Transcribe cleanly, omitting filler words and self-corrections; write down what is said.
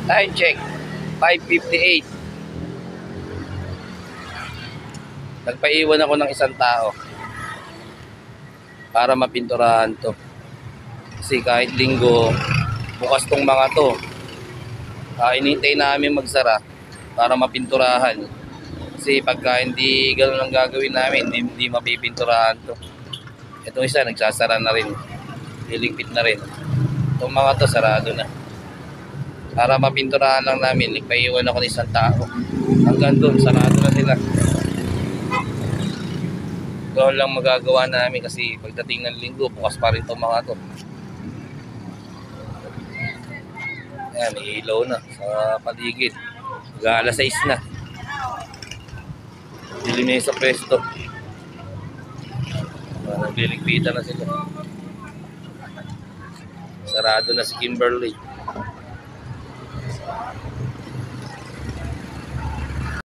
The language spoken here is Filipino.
Time check, 5:58. Nagpaiwan ako ng isang tao para mapinturahan to. Kasi kahit linggo, bukas tong mga to. Inintay namin magsara para mapinturahan. Kasi pagka hindi gano'n ang gagawin namin, hindi mapipinturahan to. Itong isa, nagsasara na rin. Liligpit na rin. Itong mga to, sarado na. Para mapinturahan lang namin, nagpaiwan ako ng isang tao. Hanggang doon, sarado na sila. Ganoon lang magagawa namin kasi pagdating ng linggo, bukas pa rin itong mga to. Ayan, may ilaw na sa paligid. Mag-alas 6 na. Dilim na yung sa pwesto. Nagliligpitan na sila. Sarado na si Kimberly.